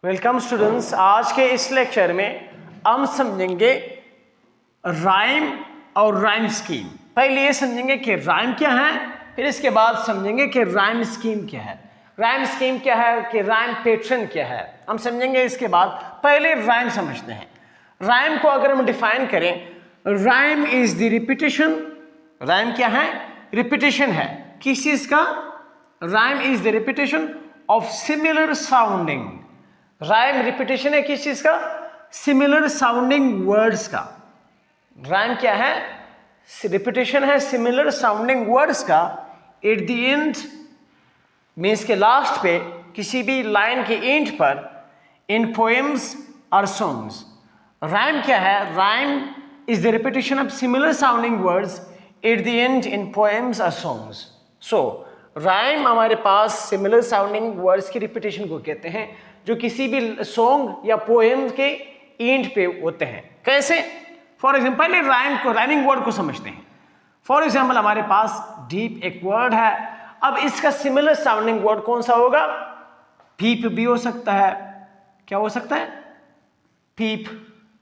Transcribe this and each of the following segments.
Welcome students. आज के इस लेक्चर में हम समझेंगे राइम और राइम स्कीम। पहले ये समझेंगे कि राइम क्या है, फिर इसके बाद समझेंगे कि राइम स्कीम क्या है। राइम स्कीम क्या है कि राइम पैटर्न क्या है, हम समझेंगे इसके बाद। पहले राइम समझते हैं। राइम को अगर हम डिफाइन करें, rhyme is the repetition. Rhyme क्या है? रिपीटेशन है। किस चीज का? Rhyme is the repetition of similar sounding. Rhyme repetition है किस चीज का? सिमिलर साउंडिंग वर्ड्स का। राइम क्या है? रिपीटेशन है सिमिलर साउंडिंग वर्ड्स का। एट द एंड मीन्स के लास्ट पे, किसी भी लाइन के एंड पर, इन पोएम्स और सॉन्ग्स। राइम क्या है? Rhyme is the repetition of similar sounding words eight the and in poems और सॉन्ग्स। सो राइम हमारे पास सिमिलर साउंडिंग वर्ड्स की रिपीटेशन को कहते हैं, जो किसी भी सॉन्ग या पोएम के एंड पे होते हैं। कैसे? फॉर एग्जाम्पल, पहले राइम को, राइमिंग वर्ड को समझते हैं। फॉर एग्जाम्पल, हमारे पास डीप एक वर्ड है। अब इसका सिमिलर साउंडिंग वर्ड कौन सा होगा? पीप भी हो सकता है। क्या हो सकता है? पीप।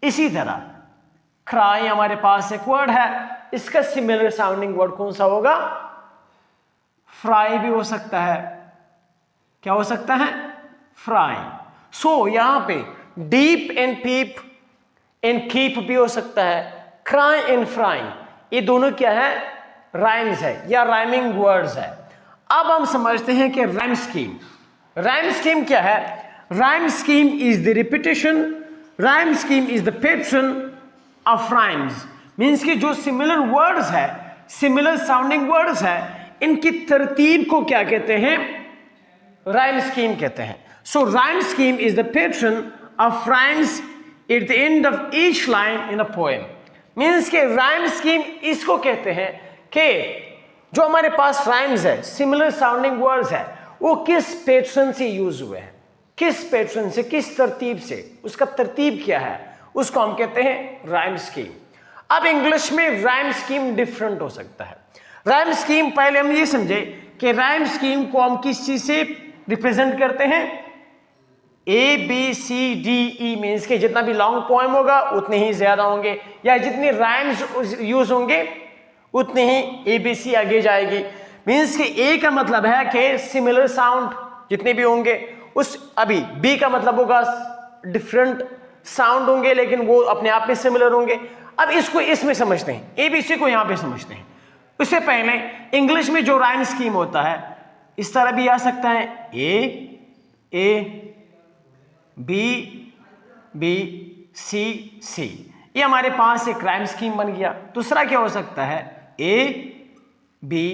इसी तरह क्राई हमारे पास एक वर्ड है, इसका सिमिलर साउंडिंग वर्ड कौन सा होगा? फ्राई भी हो सकता है। क्या हो सकता है? फ्राई। सो यहां पे deep and peep and keep भी हो सकता है। क्राई एंड फ्राई, ये दोनों क्या है? राइम्स है या राइमिंग वर्ड्स है। अब हम समझते हैं कि राइम स्कीम। राइम स्कीम क्या है? Rhyme scheme is the repetition, rhyme scheme is the pattern of rhymes. Means कि जो सिमिलर वर्ड्स है, सिमिलर साउंडिंग वर्ड्स है, इनकी तरतीब को क्या कहते हैं? राइम स्कीम कहते हैं। So rhyme scheme is the pattern of rhymes at the end of each line in a poem. Means के राइम स्कीम इसको कहते हैं कि जो हमारे पास राइम्स है, सिमिलर साउंडिंग वर्ड्स है, वो किस पैटर्न से यूज हुए हैं, किस पैटर्न से, किस तरतीब से, उसका तरतीब क्या है, उसको हम कहते हैं राइम स्कीम। अब इंग्लिश में राइम स्कीम डिफरेंट हो सकता है। राइम स्कीम, पहले हम ये समझे कि राइम स्कीम को हम किस चीज से रिप्रेजेंट करते हैं? A B C D E. Means के जितना भी लॉन्ग पोएम होगा उतने ही ज्यादा होंगे, या जितने राइम्स यूज होंगे उतने ही ए बी सी आगे जाएगी। मीन्स के ए का मतलब है कि सिमिलर साउंड जितने भी होंगे, उस अभी बी का मतलब होगा डिफरेंट साउंड होंगे, लेकिन वो अपने आप में सिमिलर होंगे। अब इसको इसमें समझते हैं, ए बी सी को यहां पे समझते हैं। उससे पहले इंग्लिश में जो राइम स्कीम होता है, इस तरह भी आ सकता है, ए बी बी सी सी। ये हमारे पास एक राइम स्कीम बन गया। दूसरा क्या हो सकता है? ए बी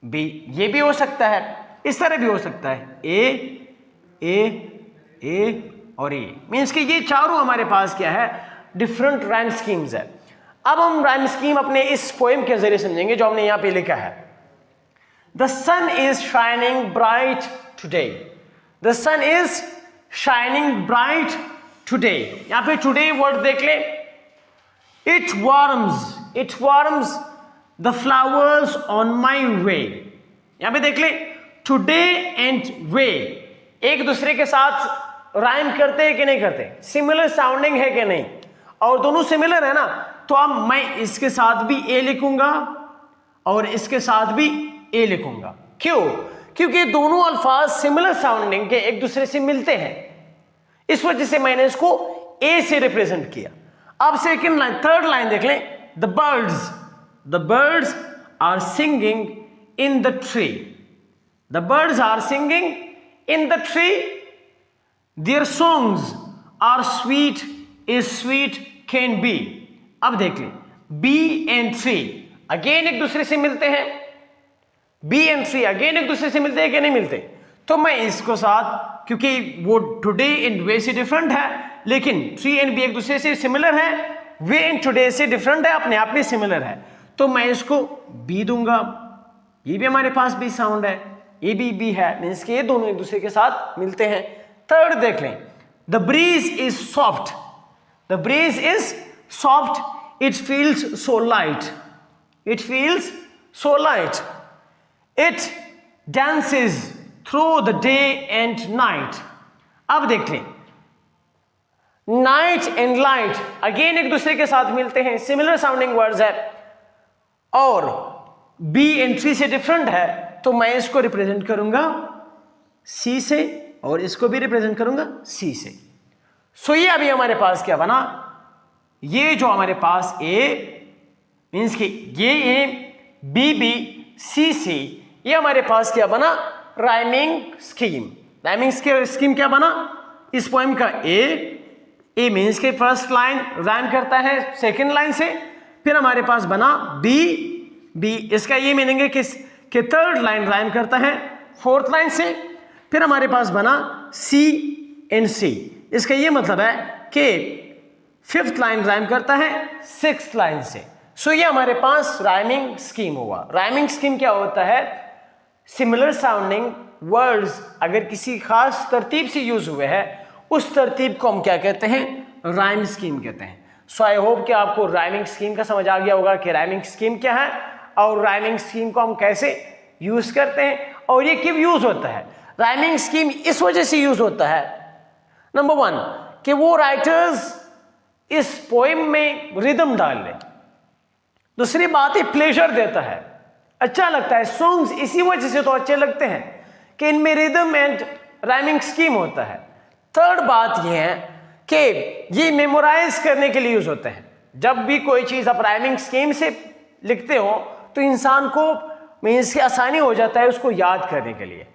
बी, ये भी हो सकता है। इस तरह भी हो सकता है, ए और ए। मीन्स कि ये चारों हमारे पास क्या है? डिफरेंट राइम स्कीम्स है। अब हम राइम स्कीम अपने इस पोएम के जरिए समझेंगे जो हमने यहां पे लिखा है। The sun is shining bright today. The sun is shining bright today. यहां पे today वर्ड देख ले। It warms the flowers on my way. यहां पे देख ले, today and way एक दूसरे के साथ राइम करते हैं कि नहीं करते? सिमिलर साउंडिंग है कि नहीं? और दोनों सिमिलर है ना, तो अब मैं इसके साथ भी ए लिखूंगा और इसके साथ भी ए लिखूंगा। क्यों? क्योंकि दोनों अल्फाज सिमिलर साउंडिंग के एक दूसरे से मिलते हैं, इस वजह से मैंने इसको ए से रिप्रेजेंट किया। अब सेकंड लाइन, थर्ड लाइन देख लें। The birds are singing in the tree. The birds are singing in the tree. Their songs are sweet is sweet can be. अब देख लें, बी एंड ट्री अगेन एक दूसरे से मिलते हैं। बी एंड ट्री अगेन एक दूसरे से मिलते हैं कि नहीं मिलते? तो मैं इसको साथ, क्योंकि वो टुडे एंड वे से डिफरेंट है, लेकिन ट्री एंड बी एक दूसरे से सिमिलर है, वे एंड टुडे से डिफरेंट है, अपने आप में सिमिलर है, तो मैं इसको बी दूंगा। ये भी हमारे पास बी साउंड है, ये भी बी है, मीन्स कि ये दोनों एक दूसरे के साथ मिलते हैं। थर्ड देख लें, the breeze is soft. The breeze is soft, it feels so light. It feels so light. It dances through the day and night. अब देख लें, नाइट एंड लाइट अगेन एक दूसरे के साथ मिलते हैं, सिमिलर साउंडिंग वर्ड्स है, और बी एंड ट्री से डिफरेंट है, तो मैं इसको रिप्रेजेंट करूंगा सी से और इसको भी रिप्रेजेंट करूंगा सी से। सो ये अभी हमारे पास क्या बना, ये जो हमारे पास ए मीन्स कि ये ए बी बी सी सी, ये हमारे पास क्या बना, राइमिंग स्कीम। राइमिंग स्कीम क्या बना, इस पोएम का ए मीन्स के फर्स्ट लाइन राइम करता है सेकंड लाइन से, फिर हमारे पास बना बी इसका ये मीनिंग है कि थर्ड लाइन राइम करता है फोर्थ लाइन से, फिर हमारे पास बना सी एंड सी, इसका ये मतलब है कि फिफ्थ लाइन राइम करता है सिक्स्थ लाइन से। सो ये हमारे पास राइमिंग स्कीम हुआ। राइमिंग स्कीम क्या होता है, सिमिलर साउंडिंग वर्ड्स अगर किसी खास तरतीब से यूज हुए हैं, उस तरतीब को हम क्या कहते हैं, राइम स्कीम कहते हैं। सो आई होप कि आपको राइमिंग स्कीम का समझ आ गया होगा कि राइमिंग स्कीम क्या है और राइमिंग स्कीम को हम कैसे यूज करते हैं और ये क्यों यूज होता है। राइमिंग स्कीम इस वजह से यूज होता है, नंबर वन, कि वो राइटर्स इस पोएम में रिदम डाल लें। दूसरी बात, ये प्लेजर देता है, अच्छा लगता है। सॉन्ग्स इसी वजह से तो अच्छे लगते हैं कि इनमें रिदम एंड राइमिंग स्कीम होता है। थर्ड बात ये है कि ये मेमोराइज करने के लिए यूज होते हैं। जब भी कोई चीज आप राइमिंग स्कीम से लिखते हो तो इंसान को मीन्स की आसानी हो जाता है उसको याद करने के लिए।